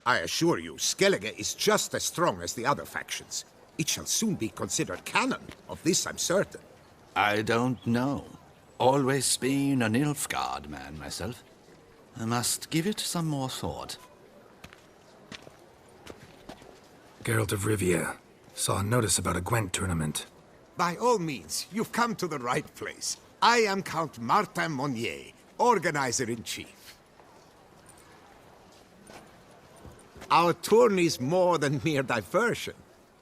I assure you, Skellige is just as strong as the other factions. It shall soon be considered canon. Of this I'm certain. I don't know. Always been a Nilfgaard man myself. I must give it some more thought. Geralt of Rivia. Saw a notice about a Gwent tournament. By all means, you've come to the right place. I am Count Martin Monnier, Organizer-in-Chief. Our tourney's more than mere diversion.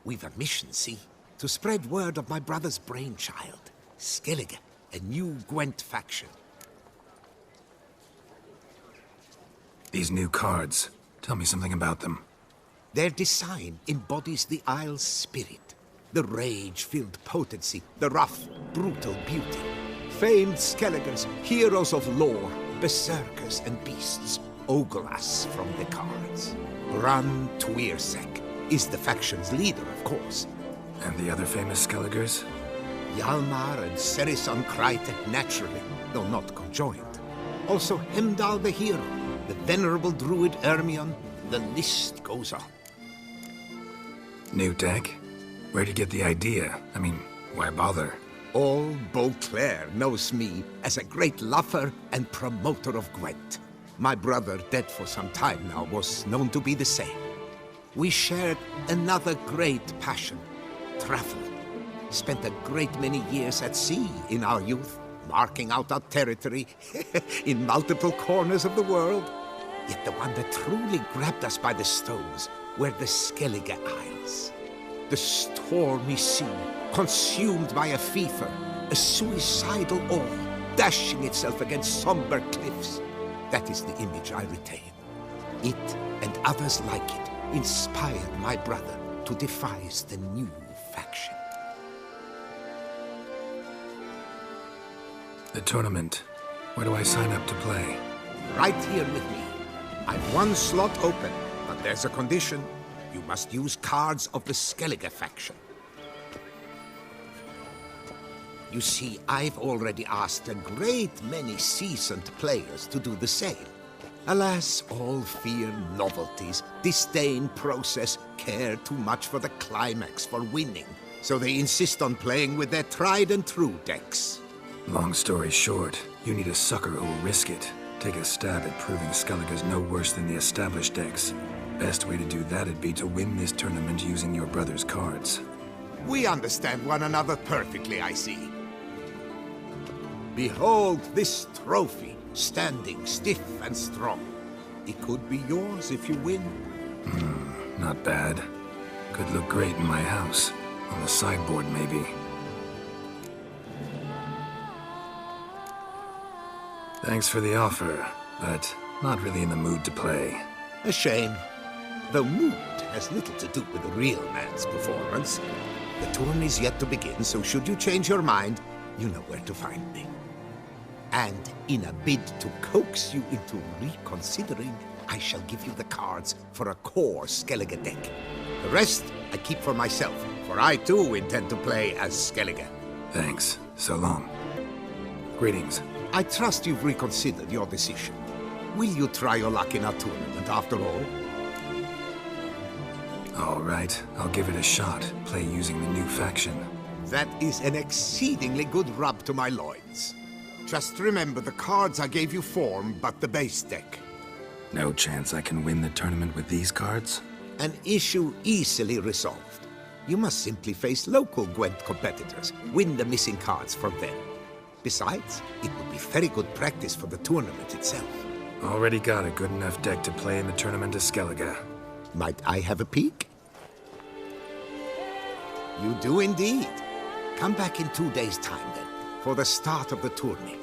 We've a mission, see? To spread word of my brother's brainchild, Skellige, a new Gwent faction. These new cards. Tell me something about them. Their design embodies the Isle's spirit. The rage-filled potency, the rough, brutal beauty. Famed Skelligers, heroes of lore, berserkers and beasts, ogle us from the cards. Ran Tuirsek is the faction's leader, of course. And the other famous Skelligers? Hjalmar and Serison Kreite, naturally, though not conjoined. Also Hemdall the hero, the venerable druid Ermion, the list goes on. New deck? Where'd you get the idea? I mean, why bother? All Beauclair knows me as a great lover and promoter of Gwent. My brother, dead for some time now, was known to be the same. We shared another great passion, travel. Spent a great many years at sea in our youth, marking out our territory in multiple corners of the world. Yet the one that truly grabbed us by the stones were the Skellige Isles. The stormy sea, consumed by a fever, a suicidal awe, dashing itself against somber cliffs. That is the image I retain. It, and others like it, inspired my brother to devise the new faction. The tournament. Where do I sign up to play? Right here with me. I've one slot open, but there's a condition. You must use cards of the Skellige faction. You see, I've already asked a great many seasoned players to do the same. Alas, all fear novelties, disdain process, care too much for the climax, for winning. So they insist on playing with their tried and true decks. Long story short, you need a sucker who'll risk it. Take a stab at proving Skellige's no worse than the established decks. Best way to do that'd be to win this tournament using your brother's cards. We understand one another perfectly, I see. Behold this trophy, standing stiff and strong. It could be yours if you win. Not bad. Could look great in my house. On the sideboard, maybe. Thanks for the offer, but not really in the mood to play. A shame. Though mood has little to do with the real man's performance. The tourney's yet to begin, so should you change your mind, you know where to find me. And in a bid to coax you into reconsidering, I shall give you the cards for a core Skellige deck. The rest I keep for myself, for I too intend to play as Skellige. Thanks. So long. Greetings. I trust you've reconsidered your decision. Will you try your luck in our tournament after all? All right, I'll give it a shot. Play using the new faction. That is an exceedingly good rub to my loins. Just remember the cards I gave you form but the base deck. No chance I can win the tournament with these cards? An issue easily resolved. You must simply face local Gwent competitors, win the missing cards from them. Besides, it would be very good practice for the tournament itself. Already got a good enough deck to play in the tournament of Skellige. Might I have a peek? You do indeed. Come back in 2 days' time then, for the start of the tourney.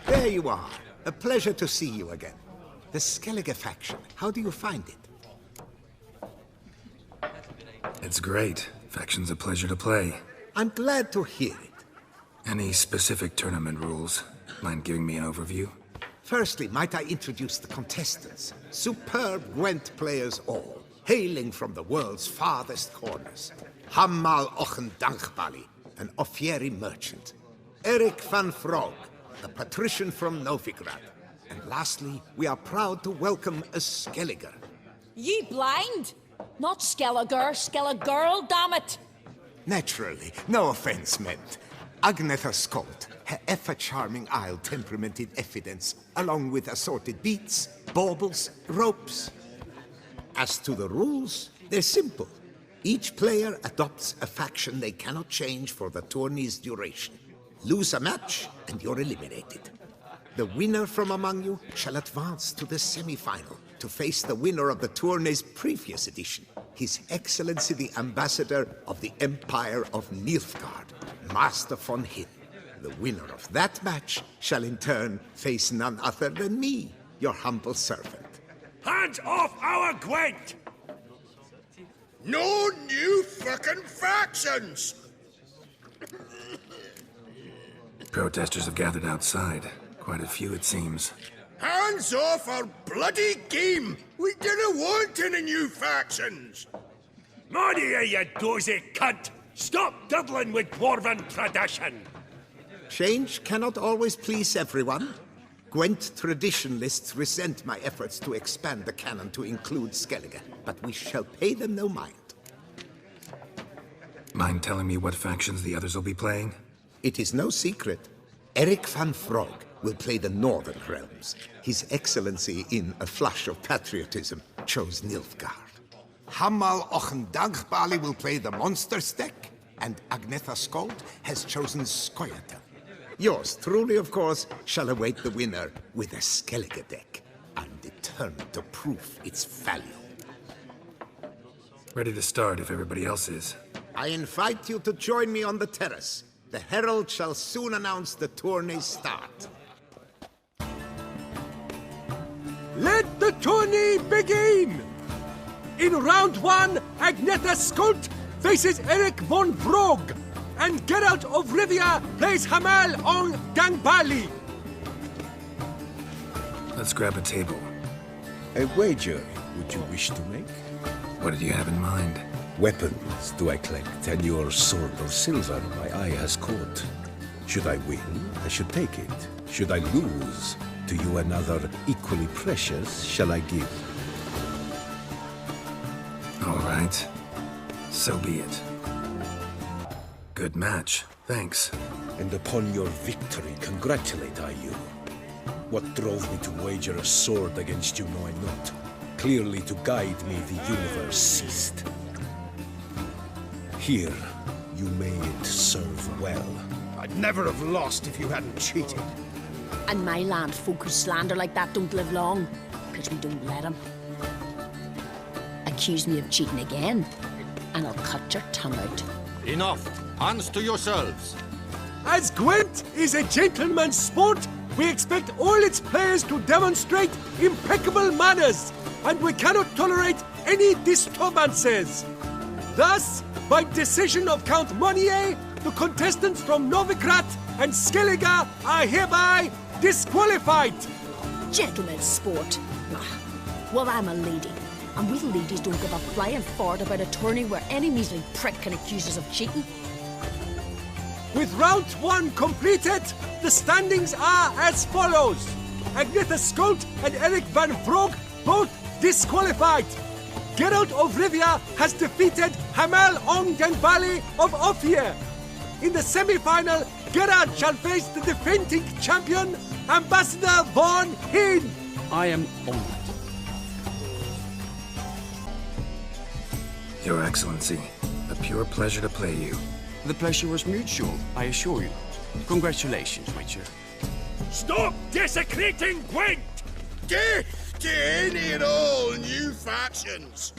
There you are. A pleasure to see you again. The Skellige faction, how do you find it? It's great. Faction's a pleasure to play. I'm glad to hear it. Any specific tournament rules? Mind giving me an overview? Firstly, might I introduce the contestants? Superb Gwent players all, hailing from the world's farthest corners. Hammal Ochen Dankbali, an Offieri merchant. Eric van Frog, a patrician from Novigrad. And lastly, we are proud to welcome a Skelliger. Ye blind? Not Skelliger, Skelligirl, damn it! Naturally, no offense meant. Agnetha Skolt, her ever-charming isle temperamented evidence, along with assorted beats, baubles, ropes. As to the rules, they're simple. Each player adopts a faction they cannot change for the tourney's duration. Lose a match, and you're eliminated. The winner from among you shall advance to the semi-final to face the winner of the tourney's previous edition, His Excellency the Ambassador of the Empire of Nilfgaard, Master von Hin. The winner of that match shall in turn face none other than me, your humble servant. Hands off our Gwent! No new fucking factions! Protesters have gathered outside. Quite a few, it seems. Hands off our bloody game! We didn't want any new factions! Money, you dozy cunt! Stop diddling with dwarven tradition! Change cannot always please everyone. Gwent traditionalists resent my efforts to expand the canon to include Skellige, but we shall pay them no mind. Mind telling me what factions the others will be playing? It is no secret. Eric van Frog will play the Northern Realms. His Excellency, in a flush of patriotism, chose Nilfgaard. Hamal Ochendagbali will play the Monsters deck, and Agnetha Skolt has chosen Skoyatel. Yours truly, of course, shall await the winner with a Skellige deck. I'm determined to prove its value. Ready to start if everybody else is. I invite you to join me on the terrace. The herald shall soon announce the tourney's start. Let the tourney begin! In round 1, Agnetha Skolt faces Eric von Vrog, and Geralt of Rivia plays Hamal on Gangbali. Let's grab a table. A wager would you wish to make? What did you have in mind? Weapons do I collect, and your sword of silver my eye has caught. Should I win, I should take it. Should I lose, to you another equally precious shall I give. All right. So be it. Good match. Thanks. And upon your victory congratulate I you. What drove me to wager a sword against you know I not. Clearly to guide me the universe ceased. Here, you may it serve well. I'd never have lost if you hadn't cheated. And my land folk who slander like that don't live long, because we don't let them. Accuse me of cheating again, and I'll cut your tongue out. Enough! Hands to yourselves! As Gwent is a gentleman's sport, we expect all its players to demonstrate impeccable manners, and we cannot tolerate any disturbances. Thus, by decision of Count Monnier, the contestants from Novigrad and Skellige are hereby disqualified. Gentlemen's sport. Well, I'm a lady, and we ladies don't give a flying fart about a tourney where any measly prick can accuse us of cheating. With round 1 completed, the standings are as follows. Agnetha Skolt and Eric van Vrog both disqualified. Geralt of Rivia has defeated Hamal Gangbali of Ophir. In the semi-final, Geralt shall face the defending champion, Ambassador von Hin. I am honored. Your Excellency, a pure pleasure to play you. The pleasure was mutual, I assure you. Congratulations, Witcher. Stop desecrating Gwent! Death to any and all new factions!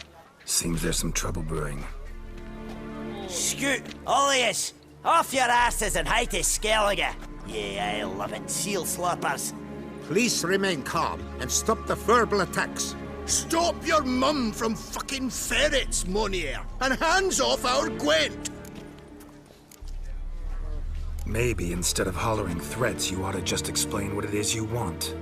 Seems there's some trouble brewing. Scoot, all of yous! Off your asses and hide to Skellige! Yeah, I love it, seal sloppers. Please remain calm and stop the verbal attacks. Stop your mum from fucking ferrets, Monnier, and hands off our Gwent! Maybe instead of hollering threats, you ought to just explain what it is you want.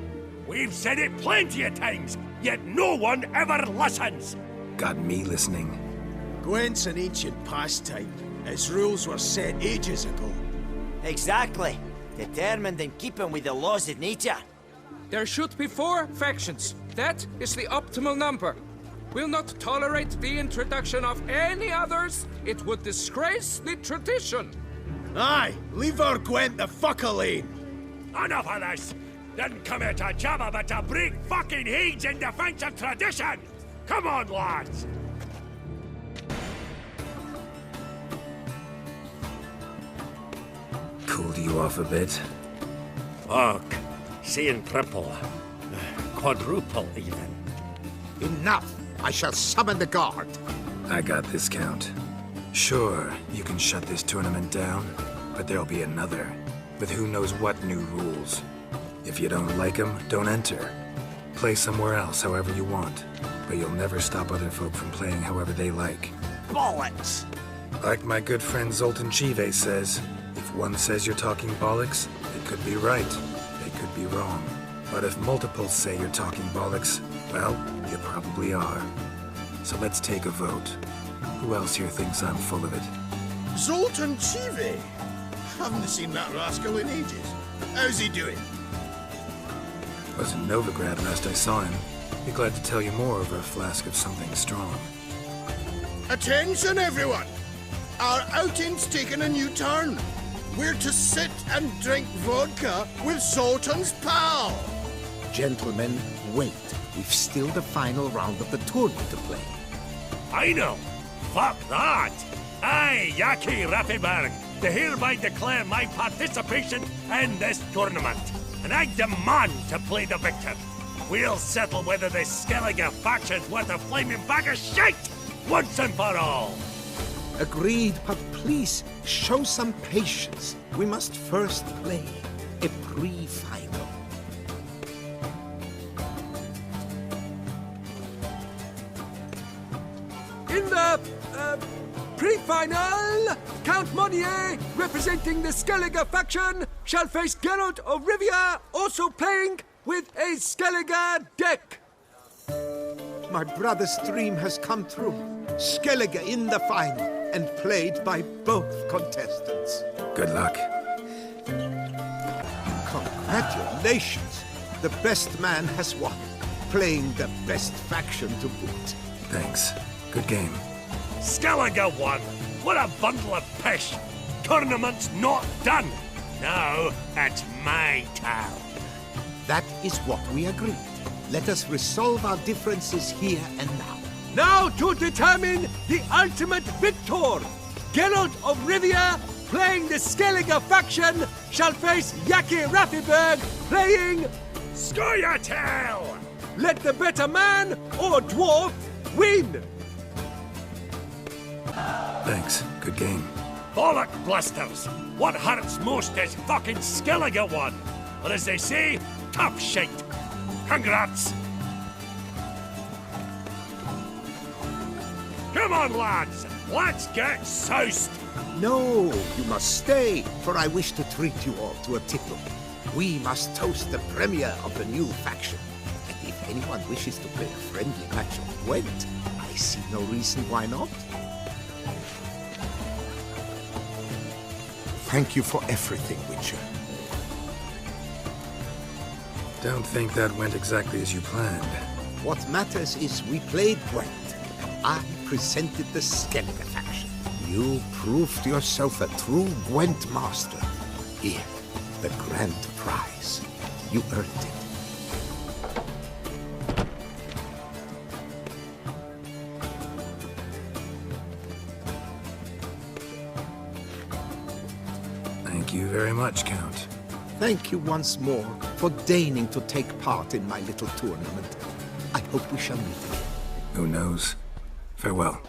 We've said it plenty of times, yet no one ever listens. Got me listening. Gwent's an ancient pastime. Its rules were set ages ago. Exactly. Determined in keeping with the laws of nature. There should be 4 factions. That is the optimal number. We'll not tolerate the introduction of any others. It would disgrace the tradition. Aye, leave our Gwent the fuck alone. Enough of this! Didn't come here to jabber, but to break fucking heads in defense of tradition! Come on, lads! Cooled you off a bit? Fuck. Seeing triple. Quadruple, even. Enough! I shall summon the guard. I got this, Count. Sure, you can shut this tournament down, but there'll be another, with who knows what new rules. If you don't like them, don't enter. Play somewhere else however you want, but you'll never stop other folk from playing however they like. Bollocks! Like my good friend Zoltan Chive says, if one says you're talking bollocks, it could be right, they could be wrong. But if multiples say you're talking bollocks, well, you probably are. So let's take a vote. Who else here thinks I'm full of it? Zoltan Chive? Haven't seen that rascal in ages. How's he doing? Was in Novigrad last I saw him. Be glad to tell you more over a flask of something strong. Attention, everyone! Our outing's taken a new turn. We're to sit and drink vodka with Zoltan's pal. Gentlemen, wait. We've still the final round of the tournament to play. I know. Fuck that! I, Yaki Raffiberg, do hereby declare my participation in this tournament. And I demand to play the victor. We'll settle whether this Skellige faction's worth a flaming bag of shite once and for all. Agreed, but please, show some patience. We must first play a pre-final. In the pre-final, Count Monnier, representing the Skellige faction, shall face Geralt of Rivia, also playing with a Skellige deck. My brother's dream has come true. Skellige in the final, and played by both contestants. Good luck. Congratulations! The best man has won, playing the best faction to boot. Thanks. Good game. Skellige won! What a bundle of pish! Tournament's not done! Now, it's my turn. That is what we agreed. Let us resolve our differences here and now. Now to determine the ultimate victor! Geralt of Rivia, playing the Skellige faction, shall face Yaki Raffiberg, playing Scoia'tael! Let the better man, or dwarf, win! Thanks. Good game. Bollock blisters! What hurts most is fucking Skellige won! But as they say, tough shite! Congrats! Come on, lads! Let's get soused! No, you must stay, for I wish to treat you all to a tipple. We must toast the premier of the new faction. And if anyone wishes to play a friendly match of Gwent, I see no reason why not. Thank you for everything, Witcher. Don't think that went exactly as you planned. What matters is we played Gwent. I presented the Skellige faction. You proved yourself a true Gwent master. Here, the grand prize. You earned it. Thank you very much, Count. Thank you once more for deigning to take part in my little tournament. I hope we shall meet again. Who knows? Farewell.